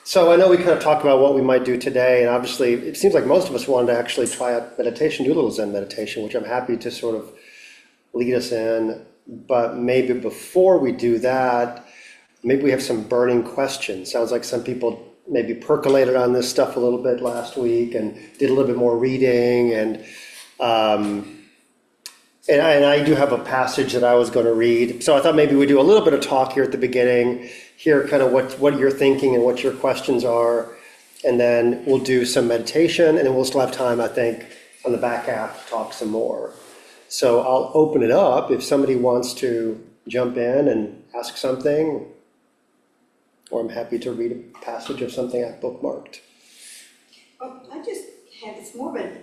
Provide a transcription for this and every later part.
So I know we kind of talked about what we might do today, and obviously it seems like most of us wanted to actually try out meditation, do a little Zen meditation, which I'm happy to sort of lead us in. But maybe before we do that, maybe we have some burning questions. Sounds like some people maybe percolated on this stuff a little bit last week and did a little bit more reading. And I do have a passage that I was going to read. So I thought maybe we'd do a little bit of talk here at the beginning, hear kind of what you're thinking and what your questions are. And then we'll do some meditation, and then we'll still have time, I think, on the back half to talk some more. So I'll open it up if somebody wants to jump in and ask something, or I'm happy to read a passage of something I've bookmarked. Well, I just have, it's more of an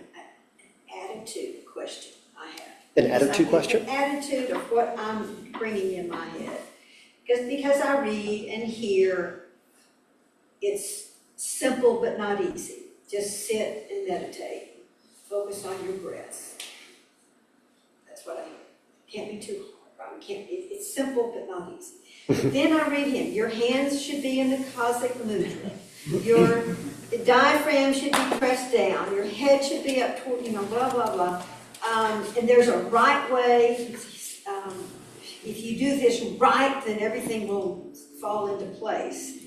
attitude question I have. An attitude question? An attitude of what I'm bringing in my head. Because I read and hear, it's simple but not easy. Just sit and meditate. Focus on your breath. That's what I hear. Can't be too hard. It's simple but not easy. Then I read him. Your hands should be in the cosmic mudra. Your diaphragm should be pressed down. Your head should be up toward, blah, blah, blah. And there's a right way. If you do this right, then everything will fall into place.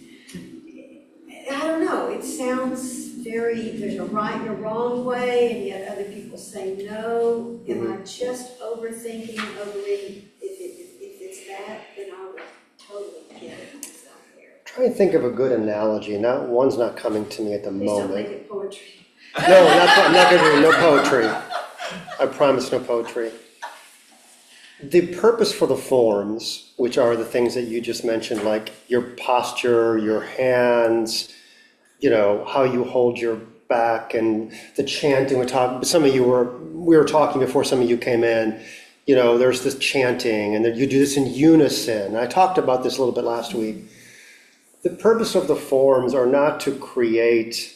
I don't know. It sounds there's a right and a wrong way, and yet other people say no. Am I just overthinking, overreading? If it's that, then I will totally get it myself there. Try and think of a good analogy. One's not coming to me at the Please moment. don't make it poetry. No, I'm not going to do no poetry. I promise no poetry. The purpose for the forms, which are the things that you just mentioned, like your posture, your hands, how you hold your back, and the chanting. We were talking before some of you came in. There's this chanting, and then you do this in unison. I talked about this a little bit last week. The purpose of the forms are not to create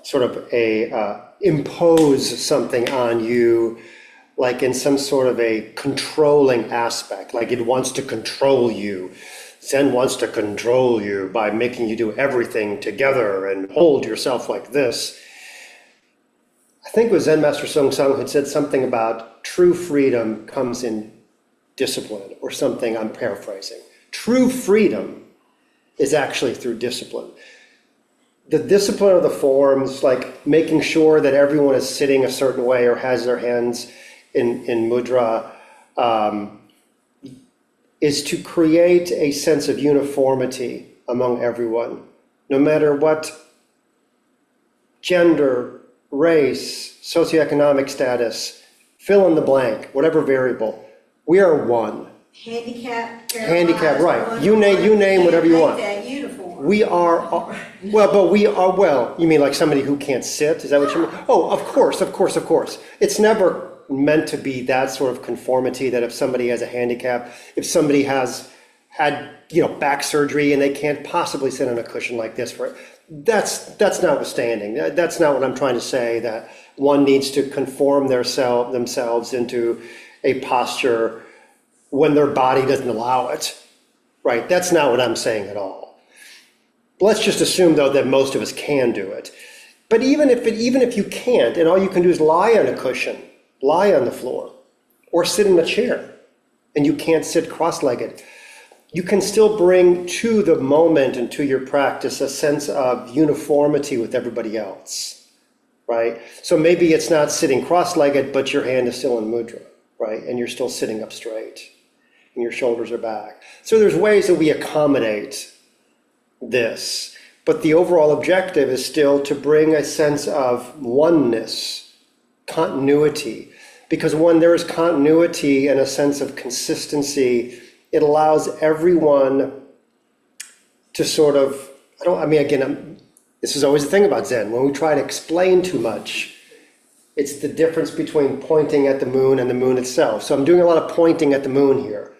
sort of impose something on you, like in some sort of a controlling aspect, like it wants to control you. Zen wants to control you by making you do everything together and hold yourself like this. I think it was Zen Master Song Sung had said something about true freedom comes in discipline, or something. I'm paraphrasing. True freedom is actually through discipline. The discipline of the forms, like making sure that everyone is sitting a certain way or has their hands in mudra, is to create a sense of uniformity among everyone, no matter what gender, race, socioeconomic status, fill in the blank, whatever variable. We are one. Handicap, right. You name whatever you want. That uniform. We are, you mean like somebody who can't sit? Is that what you mean? Oh, of course. It's never meant to be that sort of conformity that if somebody has a handicap, if somebody has had, back surgery and they can't possibly sit on a cushion like this that's notwithstanding. That's not what I'm trying to say, that one needs to conform themselves into a posture when their body doesn't allow it, right? That's not what I'm saying at all. Let's just assume, though, that most of us can do it. But even if you can't, and all you can do is lie on a cushion, lie on the floor, or sit in a chair, and you can't sit cross-legged, you can still bring to the moment and to your practice a sense of uniformity with everybody else, right? So maybe it's not sitting cross-legged, but your hand is still in mudra, right? And you're still sitting up straight, and your shoulders are back. So there's ways that we accommodate this, but the overall objective is still to bring a sense of oneness, continuity, because when there is continuity and a sense of consistency, it allows everyone to sort of, this is always the thing about Zen. When we try to explain too much, it's the difference between pointing at the moon and the moon itself. So I'm doing a lot of pointing at the moon here,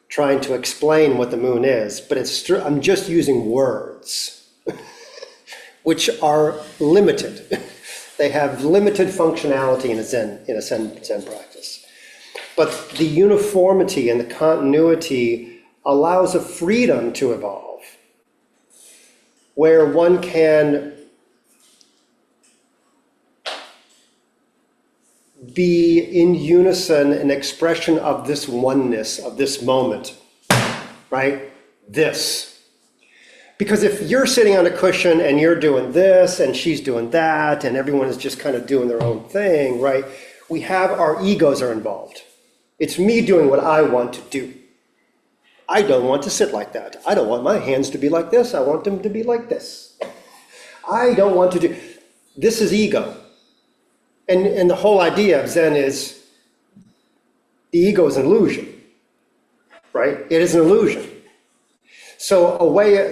trying to explain what the moon is, but I'm just using words, which are limited. They have limited functionality in a Zen practice. But the uniformity and the continuity allows a freedom to evolve. where one can be in unison, an expression of this oneness, of this moment, right? This. Because if you're sitting on a cushion and you're doing this and she's doing that and everyone is just kind of doing their own thing, right? We have our egos are involved. It's me doing what I want to do. I don't want to sit like that. I don't want my hands to be like this. I want them to be like this. I don't want to do, this is ego. And the whole idea of Zen is the ego is an illusion, right? It is an illusion. So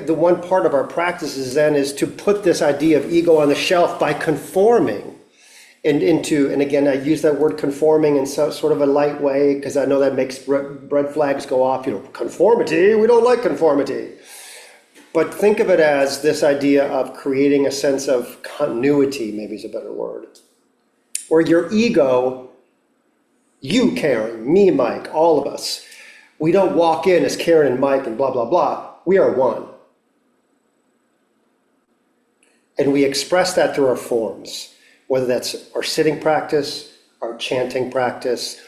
the one part of our practice is Zen is to put this idea of ego on the shelf by conforming and again, I use that word conforming in sort of a light way because I know that makes red flags go off, conformity, we don't like conformity. But think of it as this idea of creating a sense of continuity, maybe is a better word. Where your ego, you Karen, me Mike, all of us, we don't walk in as Karen and Mike and blah, blah, blah. We are one. And we express that through our forms, whether that's our sitting practice, our chanting practice.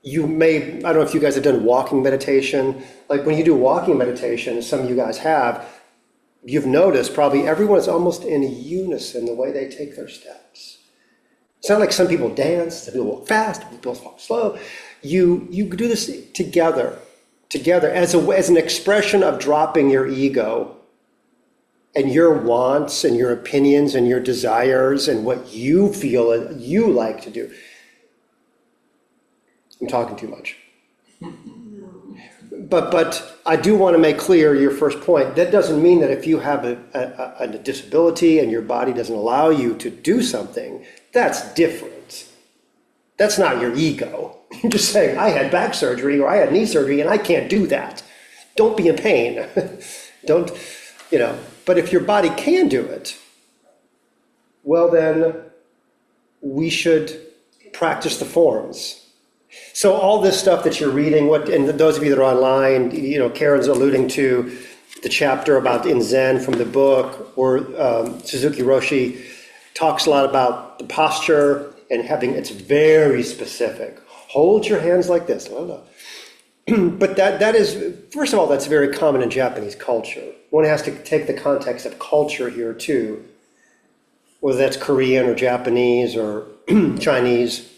I don't know if you guys have done walking meditation. Like when you do walking meditation, as some of you guys have, you've noticed probably everyone is almost in unison the way they take their steps. It's not like some people dance, some people walk fast, some people walk slow. You do this together as an expression of dropping your ego and your wants and your opinions and your desires and what you feel you like to do. I'm talking too much. But I do want to make clear your first point. That doesn't mean that if you have a disability and your body doesn't allow you to do something, that's different. That's not your ego. You're just saying, I had back surgery or I had knee surgery and I can't do that. Don't be in pain. Don't, but if your body can do it, well then we should practice the forms. So all this stuff that you're reading, and those of you that are online, Karen's alluding to the chapter about in Zen from the book, where Suzuki Roshi talks a lot about the posture and it's very specific. Hold your hands like this. But that is, first of all, that's very common in Japanese culture. One has to take the context of culture here too, whether that's Korean or Japanese or Chinese.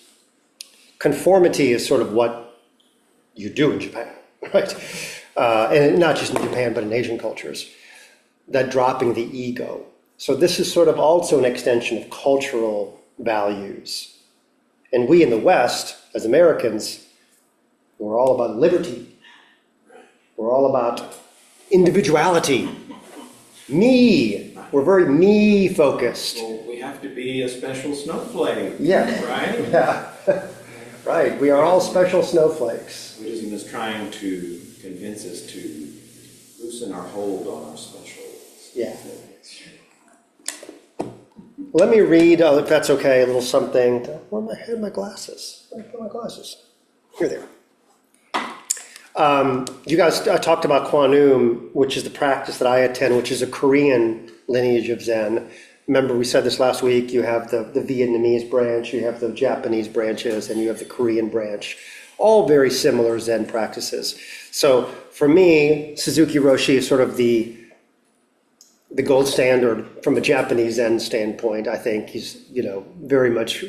Conformity is sort of what you do in Japan, right? And not just in Japan, but in Asian cultures, that dropping the ego. So this is sort of also an extension of cultural values. And we in the West, as Americans, we're all about liberty. We're all about individuality. Me. We're very me-focused. Well, we have to be a special snowflake. Yeah. Right? Yeah. Right. We are all special snowflakes. Buddhism is trying to convince us to loosen our hold on our special snowflakes. Let me read, if that's okay, a little something. Where am I had my glasses? Where did I put my glasses? Here they are. You guys talked about Kwanum, which is the practice that I attend, which is a Korean lineage of Zen. Remember, we said this last week, you have the Vietnamese branch, you have the Japanese branches, and you have the Korean branch. All very similar Zen practices. So for me, Suzuki Roshi is sort of the gold standard from a Japanese Zen standpoint. I think he's, very much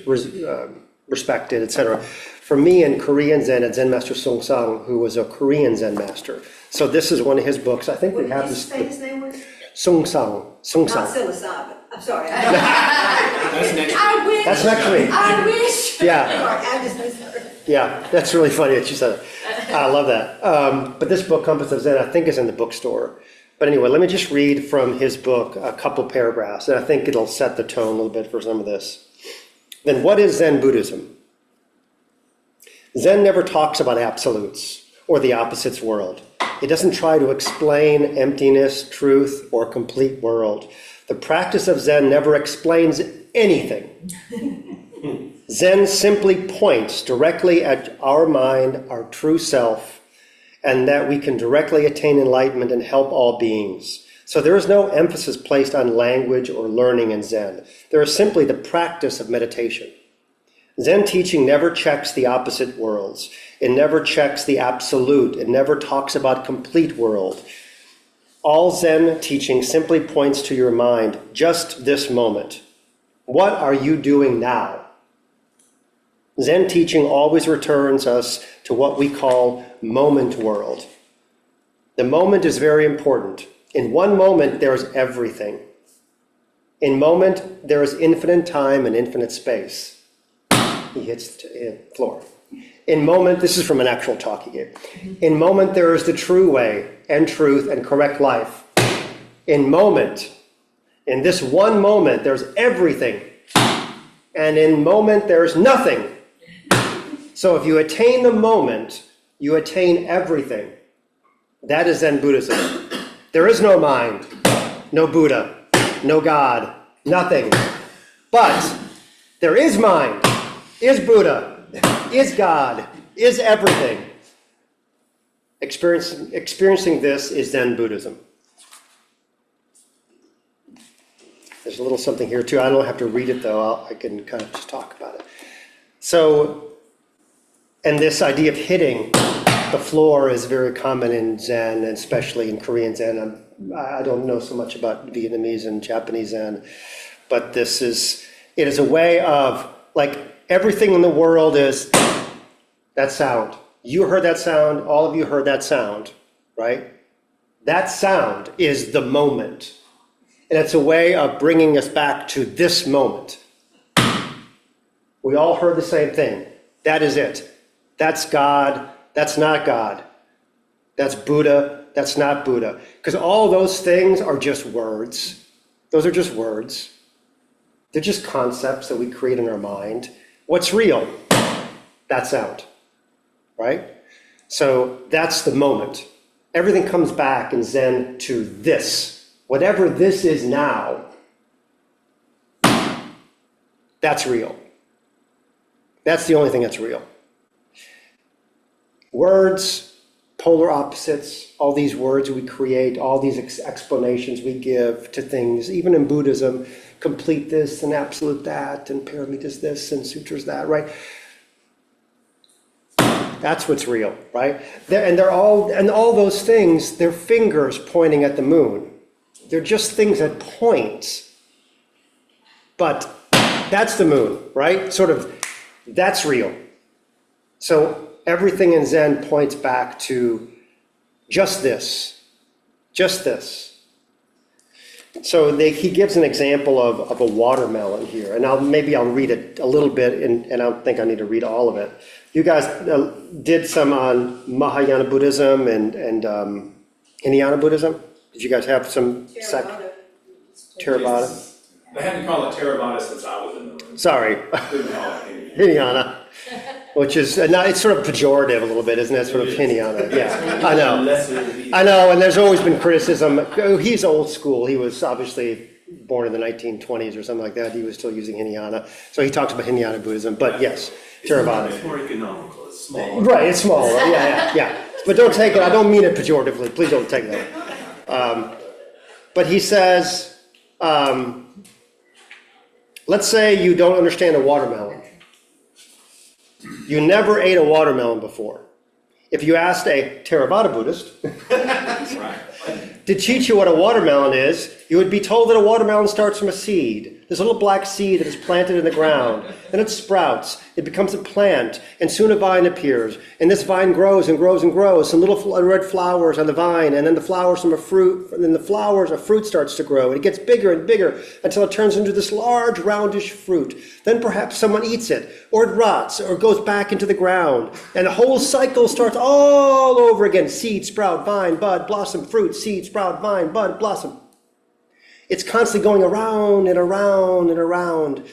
respected, etc. For me in Korean Zen, it's Zen Master Sung Sang, who was a Korean Zen master. So this is one of his books. I think we have this. What did you say his name was? Sung Sang. Not psilocybin. I'm sorry. That's next week. I wish. That's next week. I wish. Yeah. Sorry, I just misheard. Yeah, that's really funny that you said it. I love that. But this book, Compass of Zen, I think is in the bookstore. But anyway, let me just read from his book a couple paragraphs, and I think it'll set the tone a little bit for some of this. Then what is Zen Buddhism? Zen never talks about absolutes or the opposites world. It doesn't try to explain emptiness, truth, or complete world. The practice of Zen never explains anything. Zen simply points directly at our mind, our true self, and that we can directly attain enlightenment and help all beings. So there is no emphasis placed on language or learning in Zen. There is simply the practice of meditation. Zen teaching never checks the opposite worlds. It never checks the absolute. It never talks about complete world. All Zen teaching simply points to your mind, just this moment. What are you doing now? Zen teaching always returns us to what we call moment world. The moment is very important. In one moment, there's everything. In moment, there is infinite time and infinite space. He hits the floor. In moment, this is from an actual talk he gave. In moment, there is the true way and truth and correct life. In moment, in this one moment, there's everything. And in moment, there's nothing. So if you attain the moment, you attain everything. That is Zen Buddhism. There is no mind, no Buddha, no God, nothing. But there is mind, is Buddha, is God, is everything. Experiencing this is Zen Buddhism. There's a little something here too. I don't have to read it though. I can kind of just talk about it. So, and this idea of hitting the floor is very common in Zen, and especially in Korean Zen. I don't know so much about Vietnamese and Japanese Zen, but it is a way of, like, everything in the world is that sound. You heard that sound, all of you heard that sound, right? That sound is the moment. And it's a way of bringing us back to this moment. We all heard the same thing. That is it. That's God. That's not God. That's Buddha. That's not Buddha. Because all those things are just words. Those are just words. They're just concepts that we create in our mind. What's real? That sound. Right? So that's the moment. Everything comes back in Zen to this. Whatever this is now, that's real. That's the only thing that's real. Words, polar opposites, all these words we create, all these explanations we give to things, even in Buddhism, complete this and absolute that, and paramitas this and sutras that, right? That's what's real, right? And all those things, they're fingers pointing at the moon. They're just things that point. But that's the moon, right? Sort of, that's real. So everything in Zen points back to just this. Just this. So he gives an example of a watermelon here. And maybe I'll read it a little bit, and I don't think I need to read all of it. You guys did some on Mahayana Buddhism and Hinayana Buddhism? Did you guys have some Theravada? They hadn't called it Theravada since I was in the room. Sorry. Couldn't call it Hinayana, which is, now it's sort of pejorative a little bit, isn't it? Sort of Hinayana, yeah. I know, and there's always been criticism. He's old school. He was obviously born in the 1920s or something like that. He was still using Hinayana. So he talks about Hinayana Buddhism, but yes, Theravada. It's more economical, it's small. Right, it's small, right? Yeah. But don't take it, I don't mean it pejoratively. Please don't take that. But he says, let's say you don't understand a watermelon. You never ate a watermelon before. If you asked a Theravada Buddhist to teach you what a watermelon is, you would be told that a watermelon starts from a seed. There's a little black seed that is planted in the ground. Then it sprouts. It becomes a plant. And soon a vine appears. And this vine grows and grows and grows. Some little red flowers on the vine. And then the flowers from a fruit. And then the flowers, a fruit starts to grow. And it gets bigger and bigger until it turns into this large, roundish fruit. Then perhaps someone eats it. Or it rots. Or goes back into the ground. And the whole cycle starts all over again. Seed, sprout, vine, bud, blossom, fruit. Seed, sprout, vine, bud, blossom. It's constantly going around and around and around.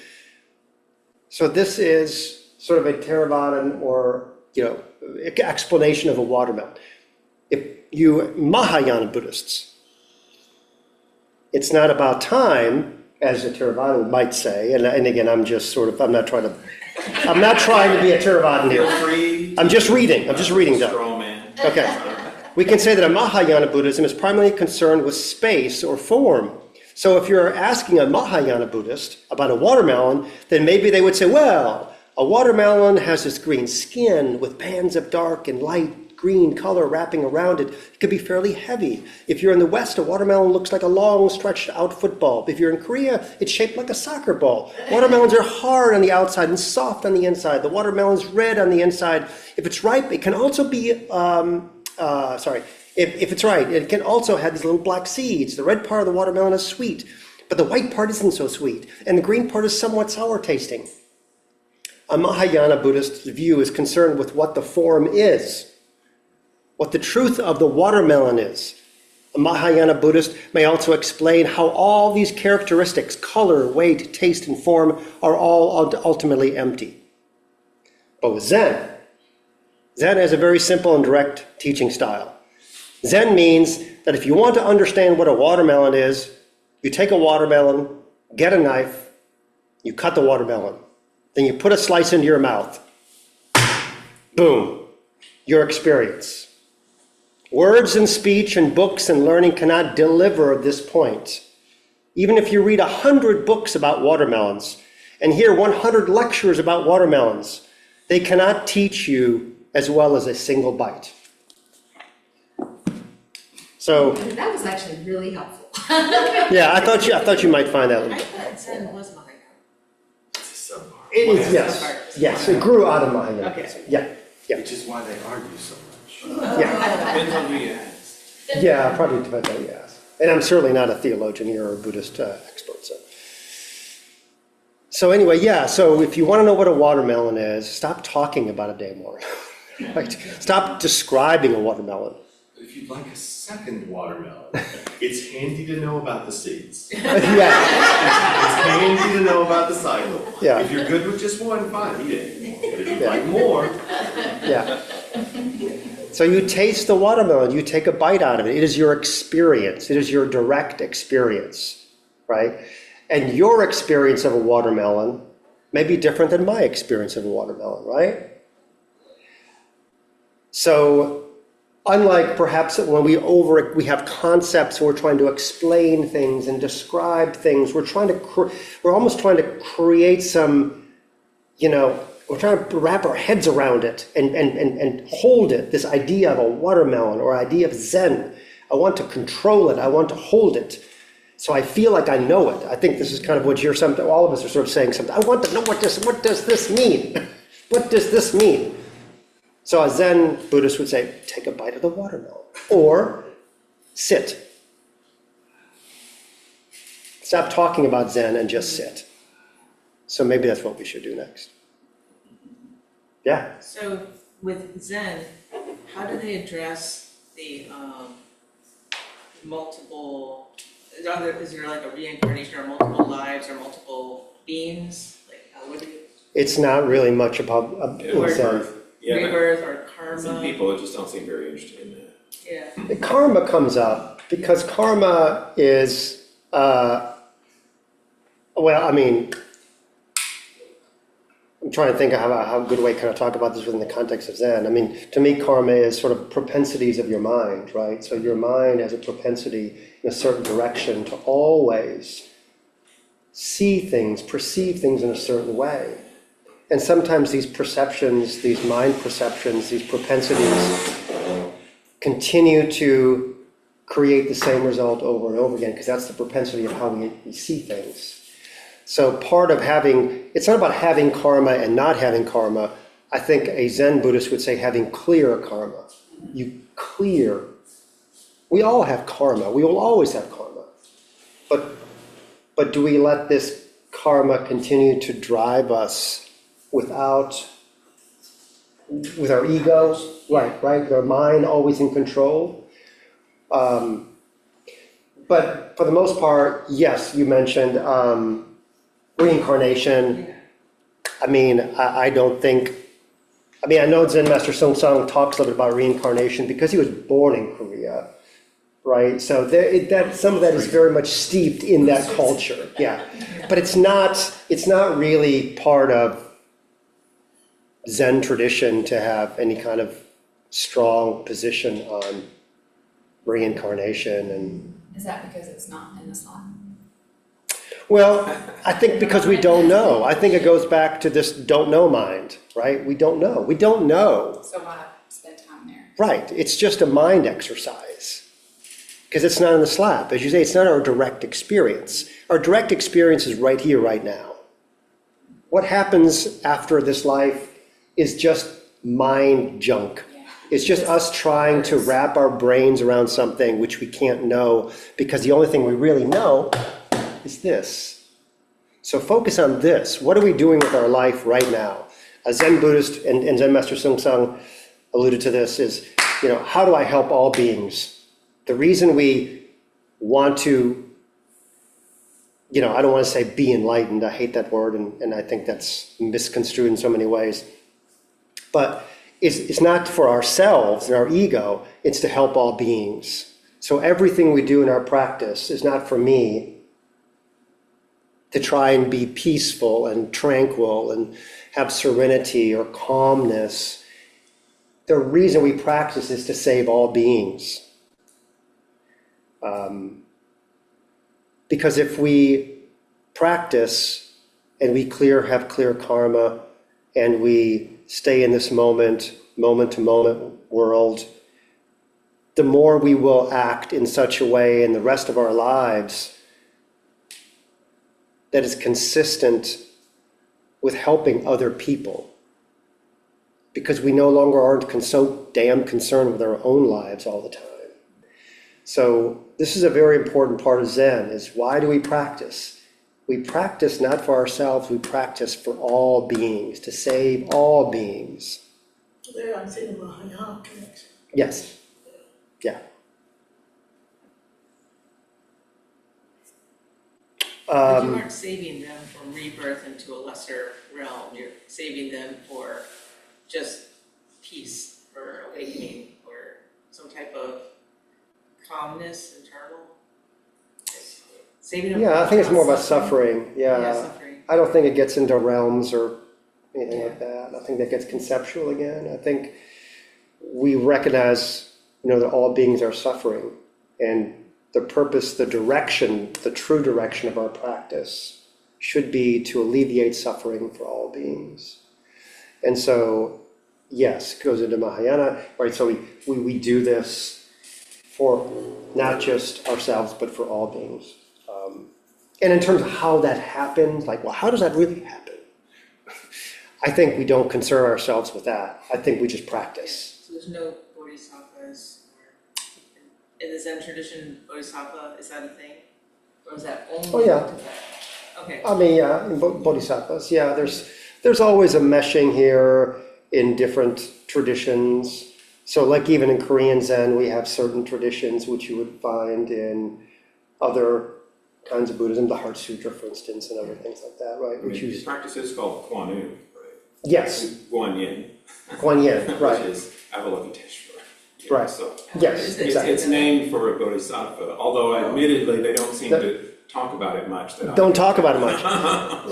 So this is sort of a Theravadan or, explanation of a watermelon. If you Mahayana Buddhists, it's not about time, as a Theravada might say, and again, I'm not trying to be a Theravadan here. Feel free. I'm just reading though. Straw man. Okay. We can say that a Mahayana Buddhism is primarily concerned with space or form. So if you're asking a Mahayana Buddhist about a watermelon, then maybe they would say, well, a watermelon has this green skin with bands of dark and light green color wrapping around it. It could be fairly heavy. If you're in the West, a watermelon looks like a long stretched out football. If you're in Korea, it's shaped like a soccer ball. Watermelons are hard on the outside and soft on the inside. The watermelon's red on the inside. If it's ripe, it can also be, if it's right, it can also have these little black seeds. The red part of the watermelon is sweet, but the white part isn't so sweet. And the green part is somewhat sour tasting. A Mahayana Buddhist view is concerned with what the form is, what the truth of the watermelon is. A Mahayana Buddhist may also explain how all these characteristics, color, weight, taste, and form, are all ultimately empty. But with Zen has a very simple and direct teaching style. Zen means that if you want to understand what a watermelon is, you take a watermelon, get a knife, you cut the watermelon, then you put a slice into your mouth. Boom, your experience. Words and speech and books and learning cannot deliver this point. Even if you read 100 books about watermelons and hear 100 lectures about watermelons, they cannot teach you as well as a single bite. So That was actually really helpful. yeah, I thought you might find that. I thought Zen was Mahayana. It's a subpart. It is, yes, it grew out of Mahayana. Okay. Yeah. Which is why they argue so much. Yeah, Depends on who you ask. yeah, probably depends on who you ask. And I'm certainly not a theologian here or a Buddhist expert. So anyway, yeah, so if you want to know what a watermelon is, stop talking about it anymore. Right? Stop describing a watermelon. If you'd like a second watermelon, it's handy to know about the seeds. It's Yeah, handy to know about the cycle. Yeah. If you're good with just one, fine, eat it. But if you'd Yeah. like more, yeah. So you taste the watermelon, you take a bite out of it. It is your experience. It is your direct experience, right? And your experience of a watermelon may be different than my experience of a watermelon, right? So unlike perhaps when we have concepts and we're trying to explain things and describe things, we're almost trying to create some, we're trying to wrap our heads around it and hold it, this idea of a watermelon or idea of Zen. I want to control it. I want to hold it. So I feel like I know it. I think this is kind of what all of us are sort of saying something. I want to know what does this mean? What does this mean? So a Zen Buddhist would say, take a bite of the watermelon, or sit. Stop talking about Zen and just sit. So maybe that's what we should do next. Yeah. So with Zen, how do they address the multiple, is there like a reincarnation or multiple lives or multiple beings? Like what do you? It's not really much about Zen. Yeah, Rebirth or some karma? people just don't seem very interested in that. Yeah. Karma comes up because karma is, I'm trying to think of how good way can I talk about this within the context of Zen. I mean, to me, karma is sort of propensities of your mind, right? So your mind has a propensity in a certain direction to always see things, perceive things in a certain way. And sometimes these perceptions, these mind perceptions, these propensities continue to create the same result over and over again, because that's the propensity of how we see things. So part of it's not about having karma and not having karma. I think a Zen Buddhist would say having clear karma. We all have karma. We will always have karma. But do we let this karma continue to drive us with our ego? Right, with our mind always in control? But for the most part, yes, you mentioned reincarnation. I mean, I don't think, I know Zen Master Sung Sung talks a little bit about reincarnation because he was born in Korea, right? So some of that is very much steeped in that culture, yeah. But it's not really part of Zen tradition to have any kind of strong position on reincarnation and, Is that because it's not in this life? well, I think because we don't know. I think it goes back to this don't know mind, right? We don't know. We don't know. So why spend time there? Right. It's just a mind exercise. Because it's not in the slap. As you say, it's not our direct experience. Our direct experience is right here, right now. What happens after this life is just mind junk. It's just us trying to wrap our brains around something which we can't know, because the only thing we really know is this. So focus on this. What are we doing with our life right now? A Zen Buddhist, and Zen Master Sung Sung alluded to this, is, how do I help all beings? The reason we want to, I don't want to say be enlightened. I hate that word, and I think that's misconstrued in so many ways. But it's not for ourselves and our ego, it's to help all beings. So everything we do in our practice is not for me to try and be peaceful and tranquil and have serenity or calmness. The reason we practice is to save all beings. Because if we practice and we have clear karma, and we stay in this moment to moment world, the more we will act in such a way in the rest of our lives that is consistent with helping other people. Because we no longer aren't so damn concerned with our own lives all the time. So this is a very important part of Zen, is why do we practice? We practice not for ourselves, we practice for all beings, to save all beings. There, I'm seeing the Mahayana connection. Yes. Yeah. But you aren't saving them from rebirth into a lesser realm, you're saving them for just peace or awakening or some type of calmness, internal. Saving them. Yeah, I think it's more about suffering. Yeah, suffering. I don't think it gets into realms or anything like that. I think that gets conceptual again. I think we recognize, that all beings are suffering, and the purpose, the direction, the true direction of our practice should be to alleviate suffering for all beings. And so, yes, it goes into Mahayana, right? So we do this for not just ourselves, but for all beings. And in terms of how that happens, how does that really happen? I think we don't concern ourselves with that. I think we just practice. So there's no bodhisattvas, or in the Zen tradition, bodhisattva, is that a thing? Or is that only? Oh, yeah. Okay. I mean, yeah, in bodhisattvas, yeah, there's always a meshing here in different traditions. So even in Korean Zen, we have certain traditions which you would find in other kinds of Buddhism, the Heart Sutra, for instance, and other things like that, right? Which This practice is called Kuan Yin, right? Yes, Guan Yin. Kuan Yin, right. Which is Avalokiteshvara. Right. So Yes, exactly. it's named for a bodhisattva, although admittedly they don't seem to talk about it much. Don't talk about it much.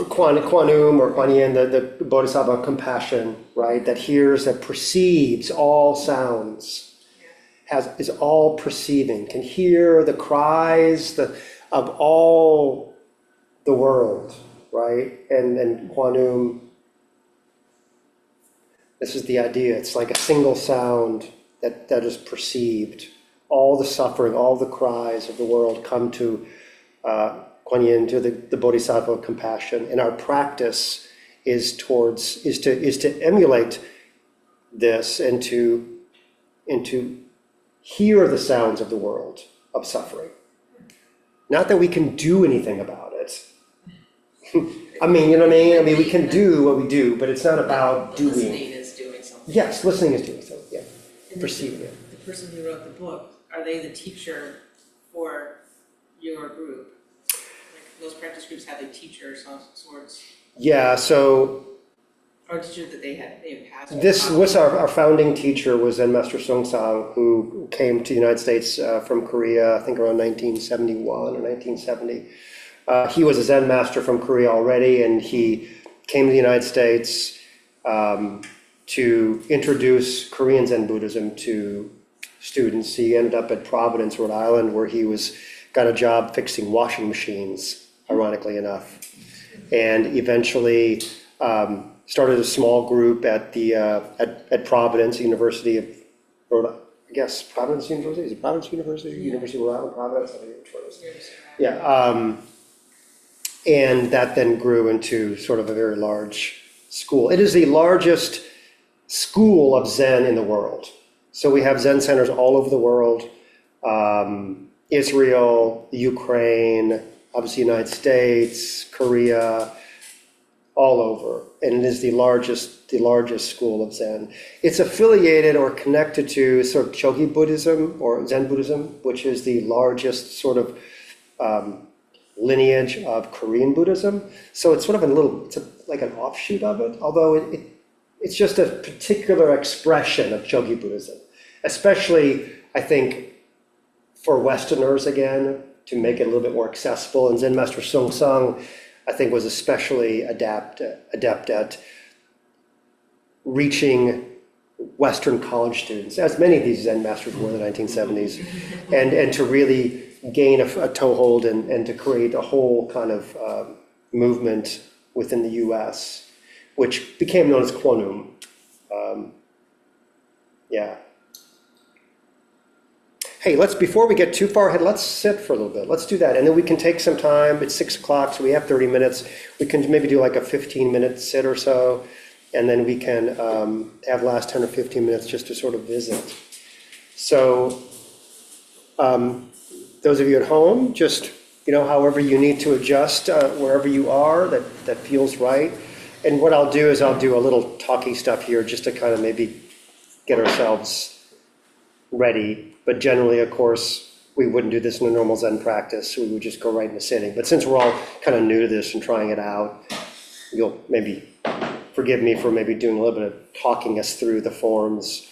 Kwanum or Kuan Yin, the bodhisattva of compassion, right? That hears, that perceives all sounds, is all perceiving, can hear the cries of all the world, right? And Kwanum, this is the idea. It's like a single sound that is perceived. All the suffering, all the cries of the world come to Kuan Yin, to the bodhisattva of compassion, and our practice is to emulate this and to hear the sounds of the world of suffering. Not that we can do anything about it. I mean, you know what I mean? I mean, we can do what we do, but it's not about doing. Listening is doing something. Yes, listening is doing something. Yeah, And perceiving it. The person who wrote the book, are they the teacher for your group? Like most practice groups have a teacher of some sorts, Yeah. So or a teacher that they have passed. this was our founding teacher was Zen Master Sung Sang, who came to the United States from Korea, I think around 1971 or 1970. He was a Zen master from Korea already, and he came to the United States to introduce Korean Zen Buddhism to students. He ended up at Providence, Rhode Island, where he got a job fixing washing machines, ironically enough. And eventually started a small group at Providence, University of Rhode Island. I guess Providence University, is it Providence University? Yeah. University of Rhode Island, Providence, I think which one is it? Yeah, and that then grew into sort of a very large school. It is the largest school of Zen in the world. So we have Zen centers all over the world, Israel, Ukraine, obviously United States, Korea, all over. And it is the largest school of Zen. It's affiliated or connected to sort of Chogi Buddhism or Zen Buddhism, which is the largest sort of lineage of Korean Buddhism. So it's sort of like an offshoot of it, although it's just a particular expression of Chogi Buddhism, especially, I think, for Westerners again, to make it a little bit more accessible. And Zen Master Sung Sung, I think, was especially adept at reaching Western college students, as many of these Zen masters were in the 1970s, and to really gain a toehold and to create a whole kind of movement within the US, which became known as Kwanum. Yeah. Hey, before we get too far ahead, let's sit for a little bit. Let's do that. And then we can take some time. It's 6 o'clock, so we have 30 minutes. We can maybe do like a 15-minute sit or so. And then we can have last 10 or 15 minutes just to sort of visit. So those of you at home, just, however you need to adjust, wherever you are, that feels right. And what I'll do is I'll do a little talky stuff here just to kind of maybe get ourselves ready. But generally, of course, we wouldn't do this in a normal Zen practice. We would just go right into sitting. But since we're all kind of new to this and trying it out, you'll maybe forgive me for maybe doing a little bit of talking us through the forms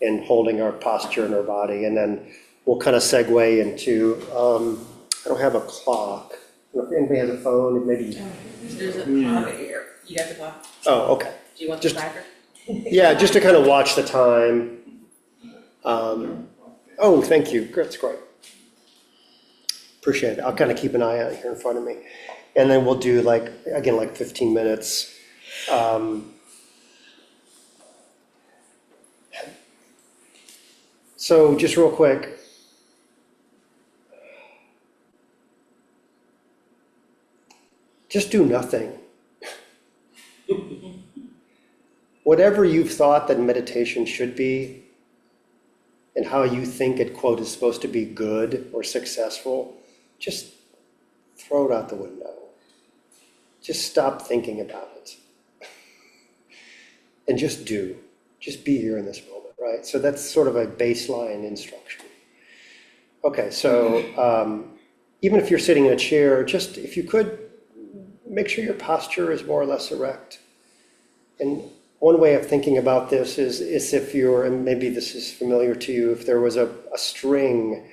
and holding our posture in our body. And then we'll kind of segue into, I don't have a clock. If anybody has a phone, maybe. There's a clock here. You got the clock? Oh, okay. Do you want the Just- tracker? Yeah, just to kind of watch the time. Oh, thank you. That's great. Appreciate it. I'll kind of keep an eye out here in front of me. And then we'll do like 15 minutes. So just real quick. Just do nothing. Whatever you've thought that meditation should be, and how you think it, quote, is supposed to be good or successful, just throw it out the window. Just stop thinking about it. And just do. Just be here in this moment, right? So that's sort of a baseline instruction. Okay, so even if you're sitting in a chair, just if you could, make sure your posture is more or less erect. And one way of thinking about this is if you're, and maybe this is familiar to you, if there was a string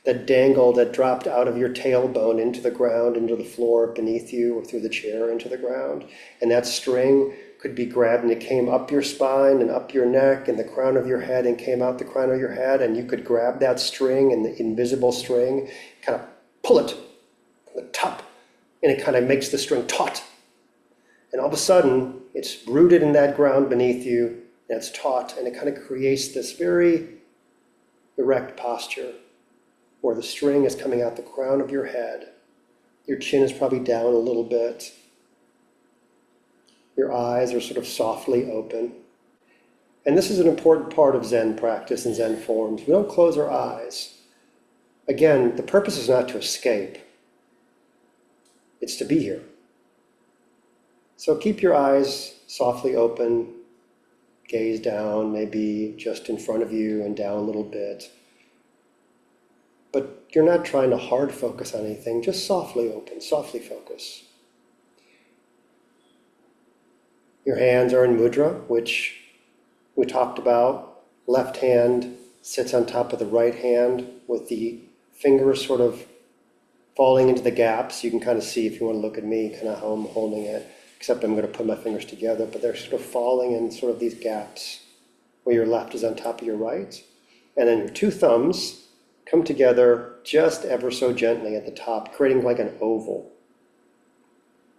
that dangled, that dropped out of your tailbone into the ground, into the floor beneath you, or through the chair into the ground, and that string could be grabbed and it came up your spine and up your neck and the crown of your head and came out the crown of your head, and you could grab that string and the invisible string, kind of pull it from the top, and it kind of makes the string taut. And all of a sudden, it's rooted in that ground beneath you, and it's taut, and it kind of creates this very erect posture where the string is coming out the crown of your head. Your chin is probably down a little bit. Your eyes are sort of softly open. And this is an important part of Zen practice and Zen forms. We don't close our eyes. Again, the purpose is not to escape. It's to be here. So keep your eyes softly open, gaze down, maybe just in front of you and down a little bit. But you're not trying to hard focus on anything, just softly open, softly focus. Your hands are in mudra, which we talked about. Left hand sits on top of the right hand with the fingers sort of falling into the gaps. You can kind of see, if you want to look at me, kind of how I'm holding it. Except I'm going to put my fingers together, but they're sort of falling in sort of these gaps where your left is on top of your right. And then your two thumbs come together just ever so gently at the top, creating like an oval.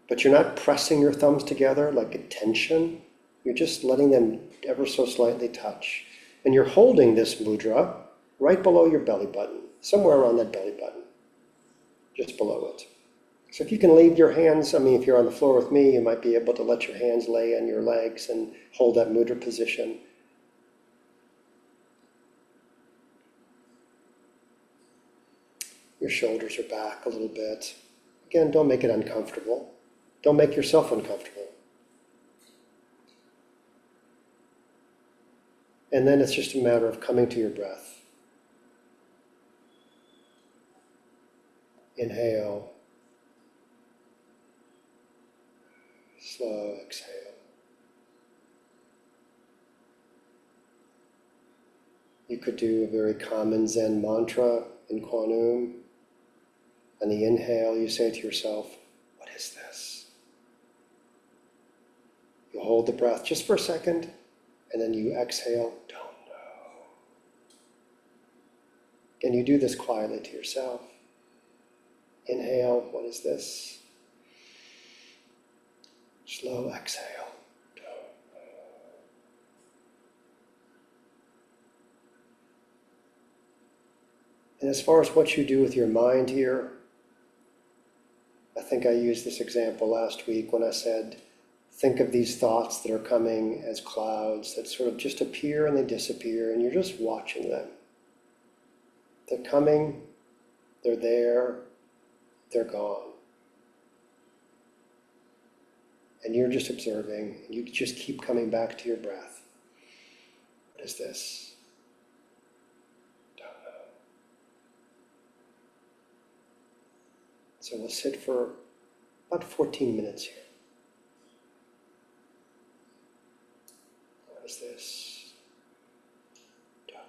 But you're not pressing your thumbs together like a tension. You're just letting them ever so slightly touch. And you're holding this mudra right below your belly button, somewhere around that belly button, just below it. So if you can leave your hands, I mean, if you're on the floor with me, you might be able to let your hands lay on your legs and hold that mudra position. Your shoulders are back a little bit. Again, don't make it uncomfortable. Don't make yourself uncomfortable. And then it's just a matter of coming to your breath. Inhale. Slow exhale. You could do a very common Zen mantra in Quanum. On the inhale, you say to yourself, what is this? You hold the breath just for a second, and then you exhale, don't know. And you do this quietly to yourself. Inhale, what is this? Slow exhale, don't know. And as far as what you do with your mind here, I think I used this example last week when I said, think of these thoughts that are coming as clouds that sort of just appear and they disappear, and you're just watching them. They're coming, they're there, they're gone. And you're just observing, and you just keep coming back to your breath. What is this? Don't know. So we'll sit for about 14 minutes here. What is this? Don't know.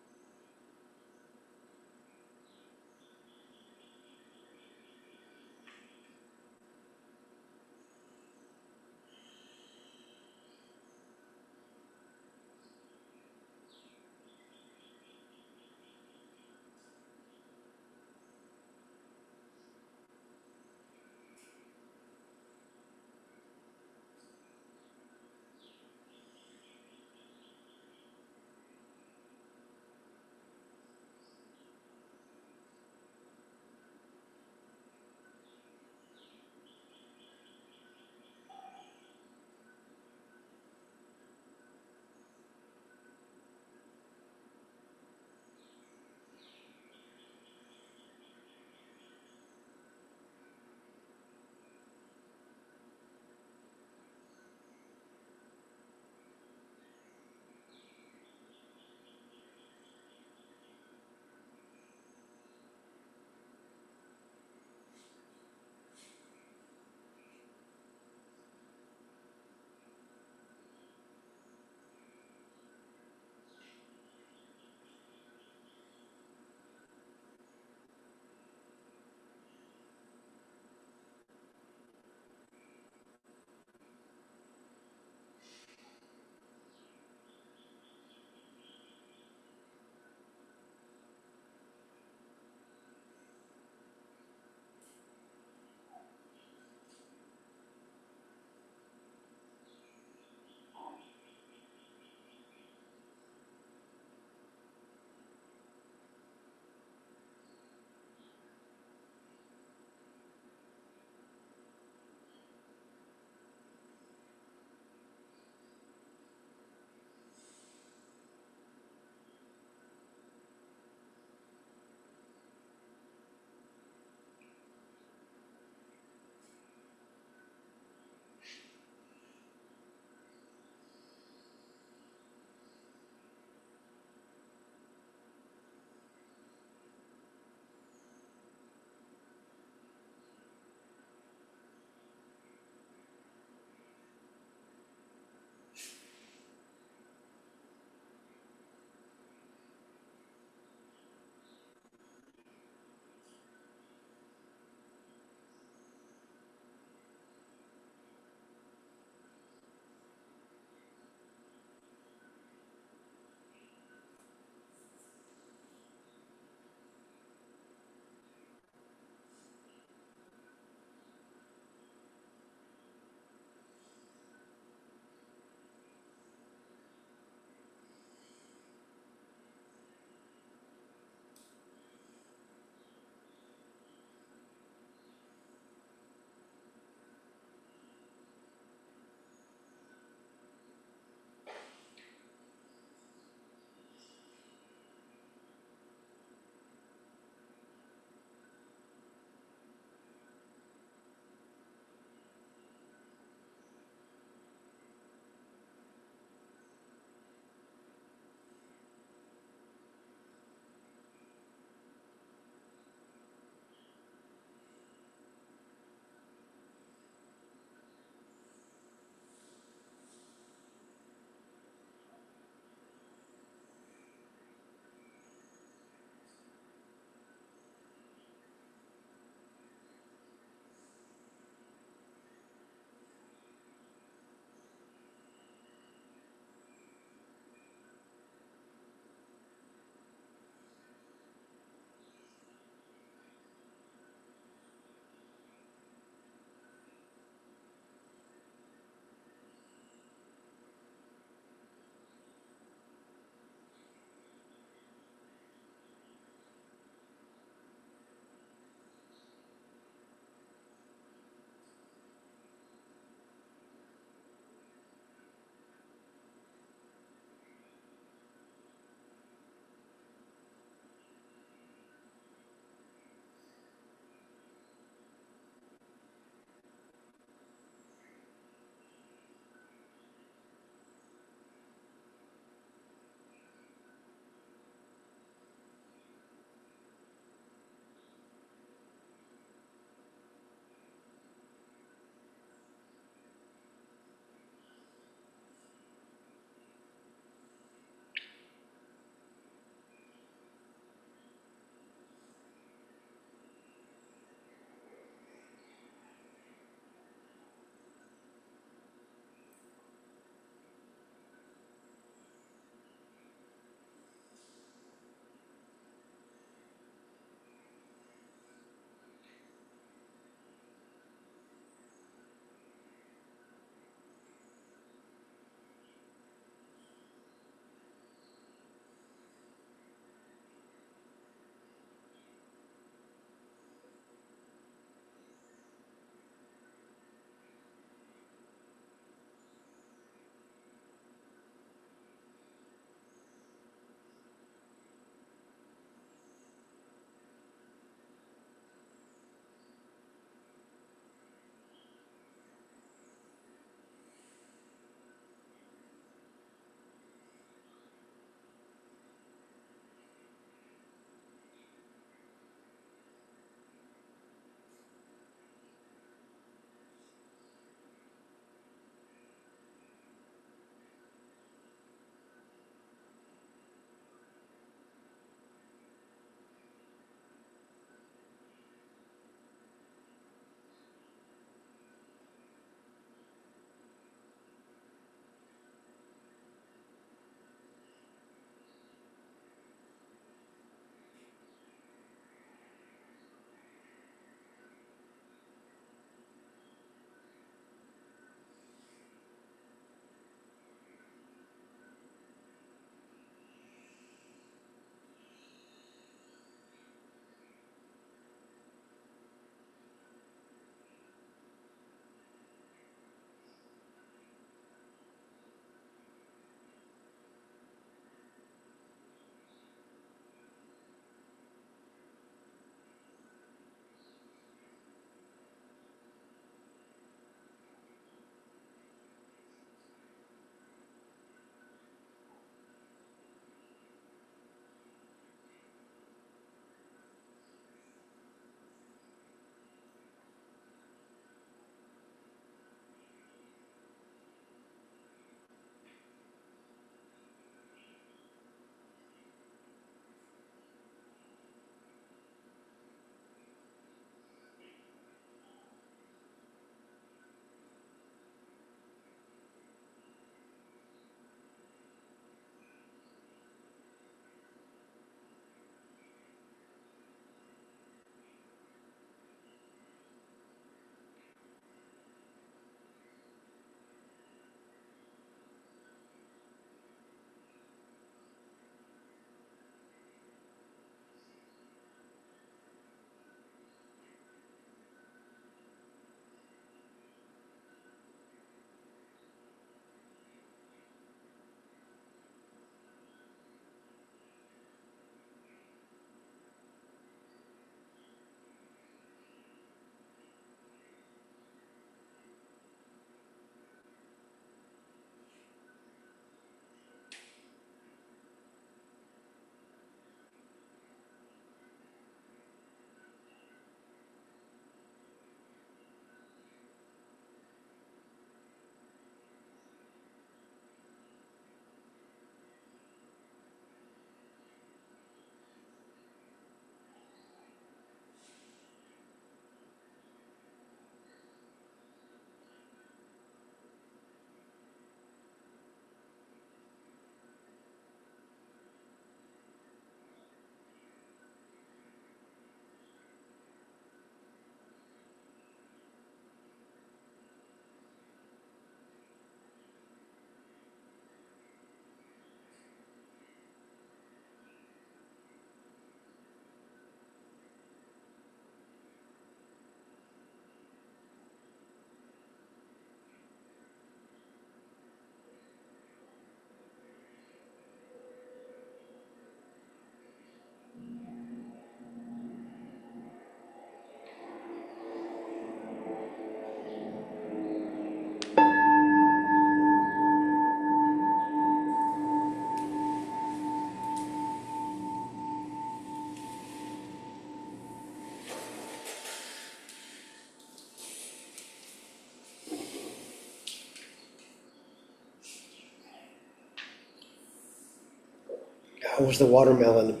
How was the watermelon?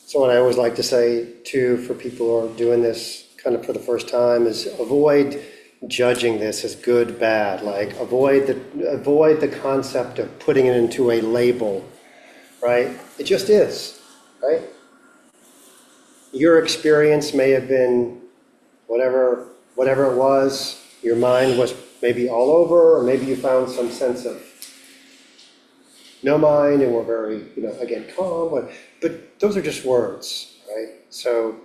So what I always like to say too, for people who are doing this kind of for the first time, is avoid judging this as good, bad. Like avoid the concept of putting it into a label, right? It just is, right? Your experience may have been whatever it was. Your mind was maybe all over, or maybe you found some sense of no mind and were very, again, calm. But those are just words, right? So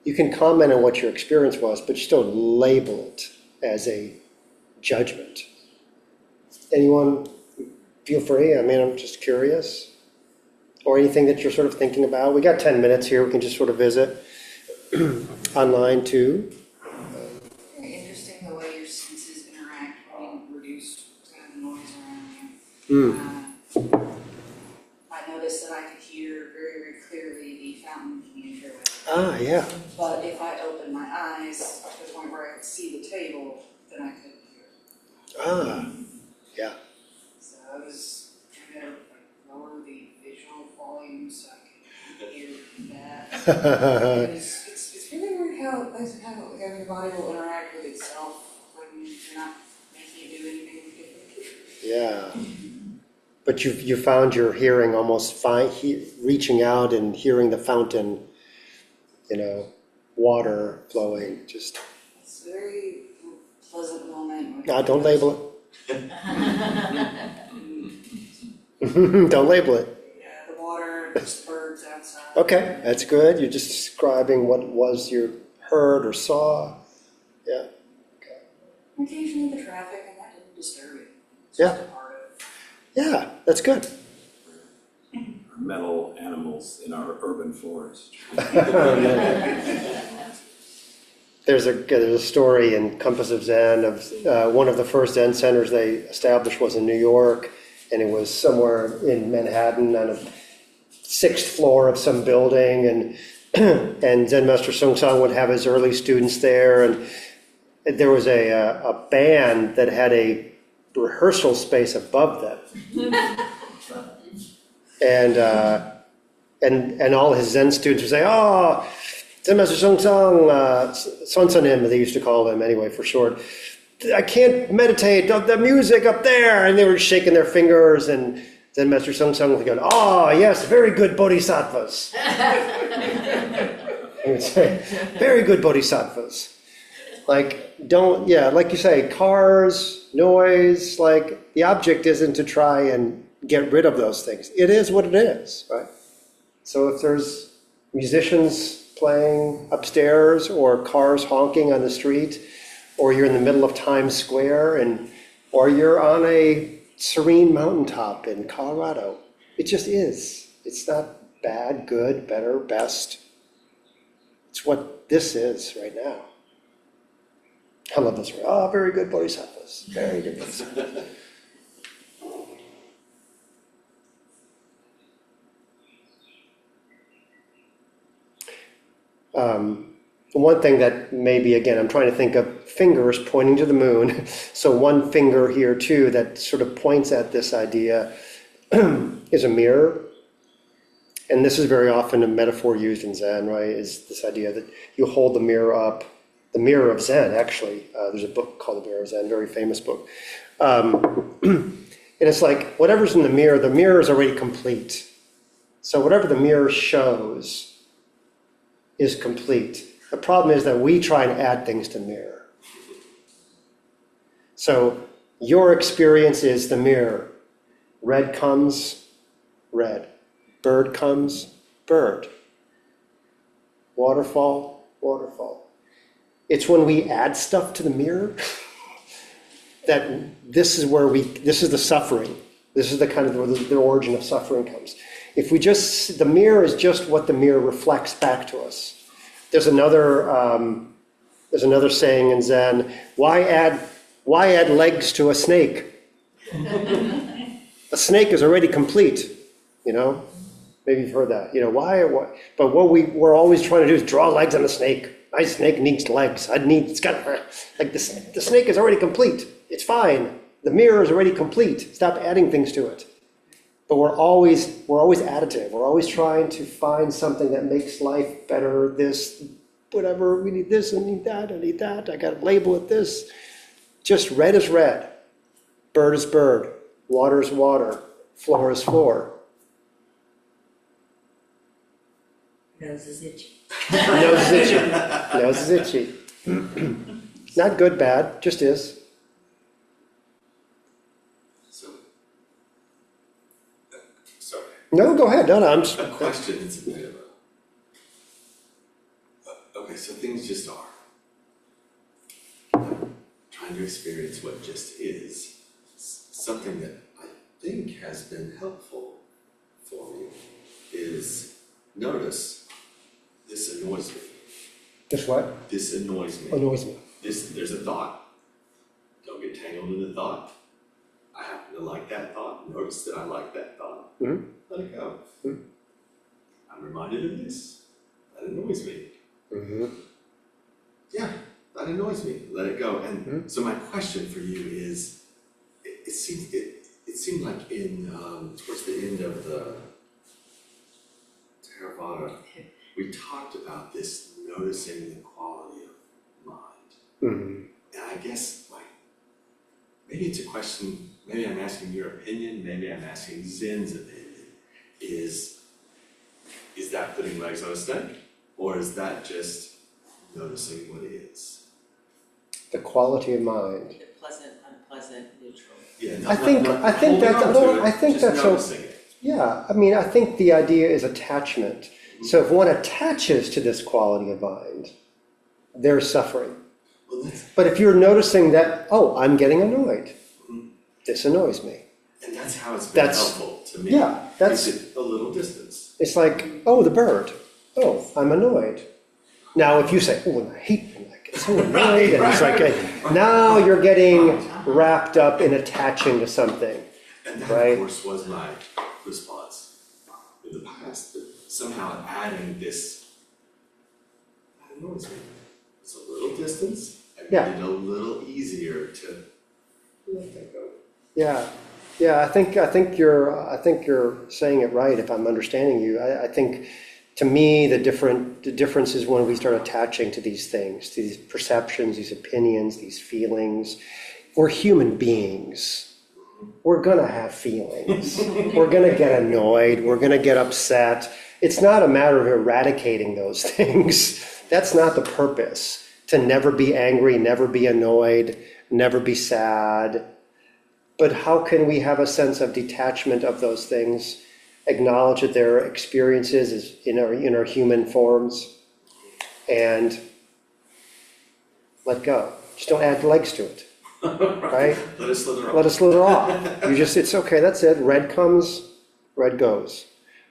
you can comment on what your experience was, but you still label it as a judgment. Anyone feel free? I mean, I'm just curious. Or anything that you're sort of thinking about. We got 10 minutes here. We can just sort of visit online too. Very interesting the way your senses interact when you reduce kind of noise around you. I noticed that I could hear very, very clearly the fountain in the entryway. Ah, yeah. But if I opened my eyes to the point where I could see the table, then I couldn't hear. Ah, yeah. So I was trying to lower the visual volume so I could hear that. It's really weird how your body will interact with itself when you're not making it do anything different. Yeah. But you found your hearing almost fine, reaching out and hearing the fountain, water flowing, just. It's a very pleasant moment. Don't label it. Don't label it. Yeah, the water, just birds outside. Okay, that's good. You're just describing what it was you heard or saw. Yeah. Okay. Occasionally the traffic, and that didn't disturb it. It's Yeah. just a part of Yeah, that's good. Metal animals in our urban forest. There's a story in Compass of Zen of one of the first Zen centers they established was in New York, and it was somewhere in Manhattan on a 6th floor of some building, and Zen Master Sung Sung would have his early students there, and there was a band that had a rehearsal space above them. And all his Zen students would say, "Oh, Zen Master Sung Sung, Son Sonim," they used to call him anyway for short. "I can't meditate, the music up there." And they were shaking their fingers, and Zen Master Sung Sung would go, "Oh, yes, very good bodhisattvas." He would say, "Very good bodhisattvas." Like, like you say, cars, noise, like the object isn't to try and get rid of those things. It is what it is, right? So if there's musicians playing upstairs or cars honking on the street, or you're in the middle of Times Square, or you're on a serene mountaintop in Colorado, it just is. It's not bad, good, better, best. It's what this is right now. I love this word. Oh, very good bodhisattvas. Very good bodhisattvas. One thing that maybe, again, I'm trying to think of fingers pointing to the moon. So one finger here too that sort of points at this idea is a mirror. And this is very often a metaphor used in Zen, right? Is this idea that you hold the mirror up, the mirror of Zen, actually. There's a book called The Mirror of Zen, very famous book. And it's like, whatever's in the mirror is already complete. So whatever the mirror shows is complete. The problem is that we try and add things to the mirror. So your experience is the mirror. Red comes, red. Bird comes, bird. Waterfall, waterfall. It's when we add stuff to the mirror that this is the suffering. This is the kind of the origin of suffering comes. If the mirror is just what the mirror reflects back to us. There's another saying in Zen, why add legs to a snake? A snake is already complete, Maybe you've heard that, why? But what we're always trying to do is draw legs on a snake. my snake needs legs. It's got, like, the snake is already complete. It's fine. The mirror is already complete. Stop adding things to it. But we're always additive. We're always trying to find something that makes life better. This, whatever, we need this, I need that, I got to label it this. Just red is red, bird is bird, water is water, floor is floor. Nose is itchy. Nose is itchy. Nose is itchy. Not good, bad, just is. So, sorry. No, go ahead. No, I'm just. A question is a bit of okay, so things just are. Trying to experience what just is. Something that I think has been helpful for me is notice this annoys me. Just what? This annoys me. Annoys me. There's a thought. Don't get tangled in the thought. I happen to like that thought. Notice that I like that thought. Mhm. Let it go. Mhm. I'm reminded of this. That annoys me. Mm-hmm. Yeah, that annoys me. Let it go. And Mhm. so my question for you is, it seemed like in towards the end of the Theravada, we talked about this noticing the quality of mind. Mm-hmm. And I guess maybe it's a question, maybe I'm asking your opinion, maybe I'm asking Zen's opinion, is that putting legs on a snake? Or is that just noticing what is? The quality of mind. The pleasant, unpleasant, neutral. Yeah, I think that's noticing it. Yeah, I mean, I think the idea is attachment. So if one attaches to this quality of mind, they're suffering. Well, that's, But if you're noticing that, oh, I'm getting annoyed, Mhm. this annoys me. and that's how it's been That's- helpful to me. Yeah, that's, Is it a little distance. it's like, oh, the bird, oh, I'm annoyed. Now, if you say, oh, I hate him, I get so annoyed, and it's like, now you're getting wrapped up in attaching to something. And that, Right. of course, was my response in the past, that somehow adding this, that annoys me. It's a little distance, I Yeah. made it a little easier to let that go. Yeah, I think you're saying it right, if I'm understanding you. I think, to me, the difference is when we start attaching to these things, to these perceptions, these opinions, these feelings. We're human beings. We're gonna have feelings. We're gonna get annoyed, we're gonna get upset. It's not a matter of eradicating those things. That's not the purpose, to never be angry, never be annoyed, never be sad. But how can we have a sense of detachment of those things, acknowledge that there are experiences in our human forms, and let go? Just don't add legs to it, right? Let it slither off. Let it slither off. It's okay, that's it. Red comes, red goes.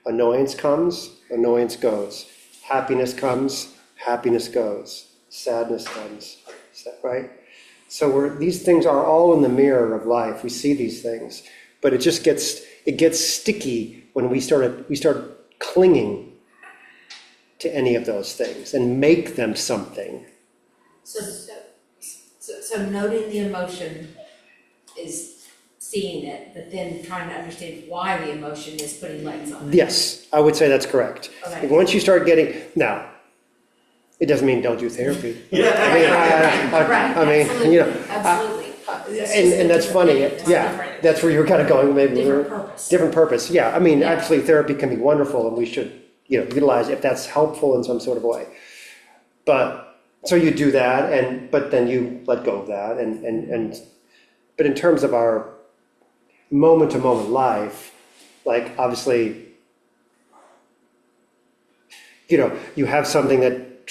Annoyance comes, annoyance goes. Happiness comes, happiness goes. Sadness comes, right? So these things are all in the mirror of life. We see these things, but it gets sticky when we start clinging to any of those things and make them something. So noting the emotion is seeing it, but then trying to understand why the emotion is putting legs on it. Yes, I would say that's correct. Okay. Once you start getting, now, it doesn't mean don't do therapy. Right, I mean, absolutely, you know, absolutely. and that's funny, yeah, that's where you're kind of going, maybe. Different purpose. Different purpose, yeah. I mean, Yeah. actually, therapy can be wonderful, and we should, utilize if that's helpful in some sort of way. But, so you do that, but then you let go of that, but in terms of our moment-to-moment life, like, obviously, you have something that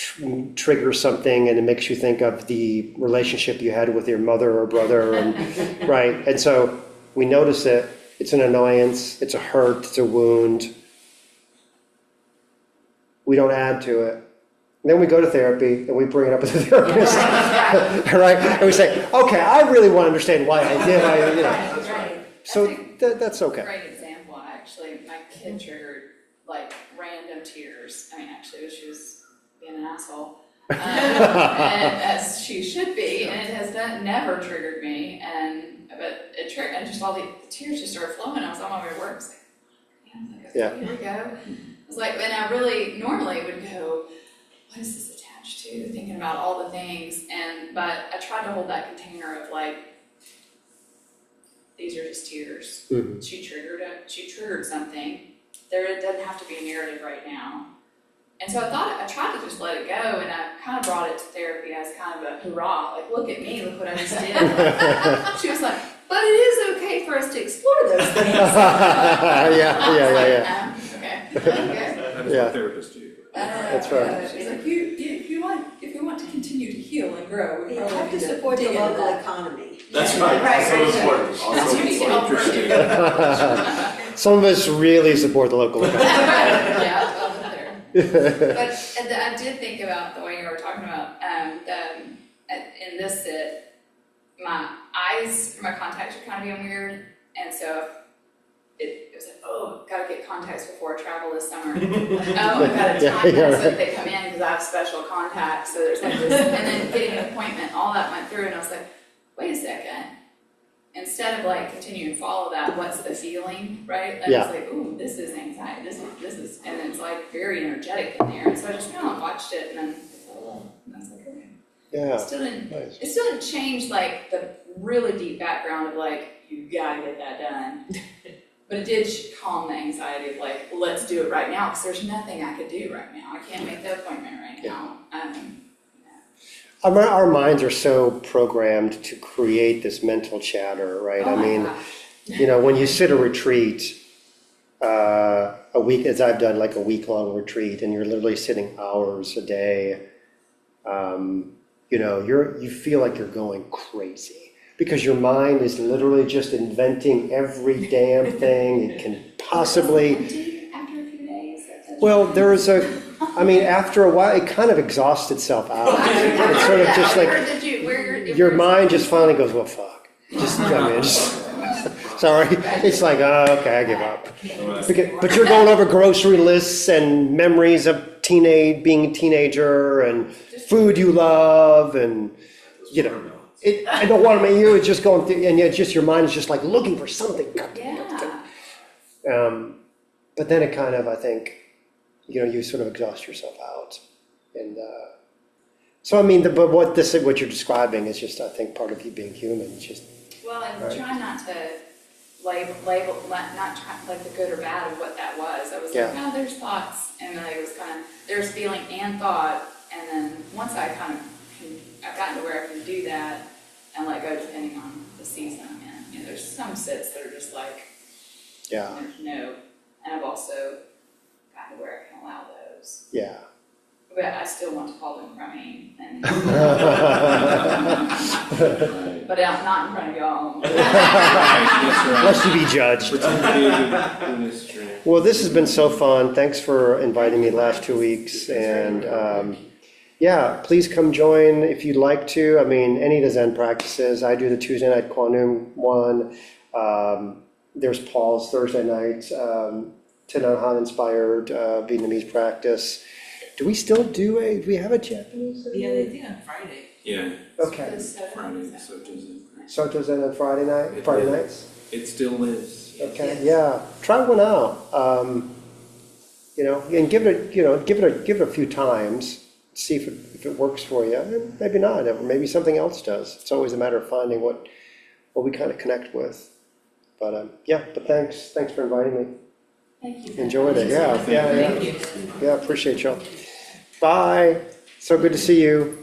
triggers something, and it makes you think of the relationship you had with your mother or brother, and right, and so we notice it. It's an annoyance, it's a hurt, it's a wound. We don't add to it. And then we go to therapy and we bring it up with the therapist, right? And we say, okay, I really want to understand why I did. Right. So that's okay. Great example, actually. My kid triggered like random tears. I mean, actually, she was being an asshole. And as she should be, and it has never triggered me, but it triggered, and just all the tears just started flowing. I was on my way to work, I was like, Yeah. here we go. I was like, and I really normally would go, what is this attached to? Thinking about all the things, but I tried to hold that container of like, these are just tears. Mhm. She triggered something. It doesn't have to be a narrative right now. And so I tried to just let it go, and I kind of brought it to therapy as kind of a hurrah, like, look at me, look what I just did. She was like, but it is okay for us to explore those things. Yeah. Okay. That is Yeah. what therapists do. That's right. She's like, if you want to continue to heal and grow, we You probably have to need support the dig into local that. economy. That's right, Right, also right. important, That's also what you need to help her do. important. Some of us really support the local economy. Yeah, I'll put there. But I did think about the way you were talking about, in this sit, my eyes, my contacts are kind of being weird, and so it was like, oh, gotta get contacts before I travel this summer. Oh, I gotta time that so that they come in because I have special contacts, so there's like this, and then getting an appointment, all that went through, and I was like, wait a second. Instead of like continue to follow that, what's the feeling, right? And Yeah. it's like, ooh, this is anxiety, this is, and it's like very energetic in there. And so I just kind of watched it, and then I was like, okay. Yeah. It still didn't Nice. change like the really deep background of like, you gotta get that done. But it did calm the anxiety of like, let's do it right now, because there's nothing I could do right now. I can't make the appointment right now. Our minds are so programmed to create this mental chatter, right? Oh I my mean, gosh. you know, when you sit a retreat, a week, as I've done, like a week-long retreat, and you're literally sitting hours a day, you know, you feel like you're going crazy because your mind is literally just inventing every damn thing it can possibly. Empty after a few days. Well, I mean, after a while, it kind of exhausts itself out. It's sort of just like, your mind just finally goes, well, fuck. Sorry. It's like, oh, okay, I give up. But you're going over grocery lists and memories of being a teenager and food you love and, you know, I don't want to make you, it's just going through, and yet just your mind is just like looking for something. Yeah. But then it kind of, I think, you know, you sort of exhaust yourself out. And so, I mean, but what you're describing is just, I think, part of you being human. It's just, Well, and right. try not to label, not try like the good or bad of what that was. I was like, Yeah. oh, there's thoughts, and then it was kind of, there's feeling and thought, and then once I kind of, I've gotten to where I can do that and let go depending on the season I'm in. You know, there's some sits that are just like, yeah, there's no, and I've also gotten to where I can allow those. yeah. But I still want to call them crummy, and but not in front of y'all. Lest you be judged. Well, this has been so fun. Thanks for inviting me the last 2 weeks. And yeah, please come join if you'd like to. I mean, any of the Zen practices. I do the Tuesday night Quantum one. There's Paul's Thursday night, Thich Nhat Hanh inspired Vietnamese practice. Do we still do we have a Japanese? Yeah, they do on Friday. Yeah. Okay. Friday, so does it. Soto's Zen on Friday nights? It still lives. Okay, yeah, try one out. You know, and give it a few times, see if it works for you, and maybe not, or maybe something else does. It's always a matter of finding what we kind of connect with. But yeah, but thanks for inviting me. Thank you. Enjoyed it, yeah. Thank you. Yeah, appreciate y'all. Bye, so good to see you.